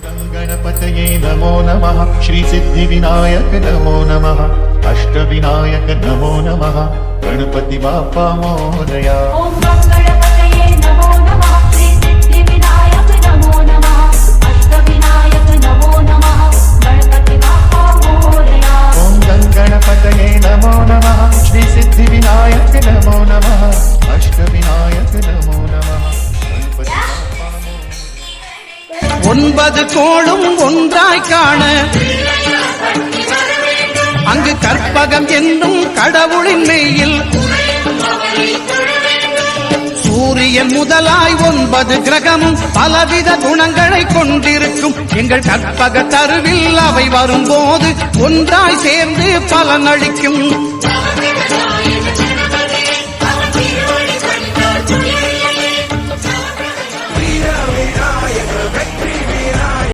गणपतये नमो नमः श्री सिद्धि विनायक नमो नमः अष्ट विनायक नमो नमः गणपति बाप्पा मोरया। ओम गणपतये नमो नमः श्री सिद्धि विनायक नमो नमः अष्ट विनायक नमो नमः गणपति बाप्पा मोरया। ओम गणपतये नमो नमः श्री सिद्धि विनायक नमो नमः अष्ट विनायक नमो नमः गणपति बाप्पा मोरया। ஒன்பது கோளும் ஒன்றாய் காண அங்கு கற்பகம் என்னும் கடவுளின் மெய்யில் சூரியன் முதலாய் 9 கிரகமும் பலவித குணங்களை கொண்டிருக்கும் எங்கள் கற்பக தருவில் அவை வரும்போது ஒன்றாய் சேர்ந்து பலனளிக்கும்.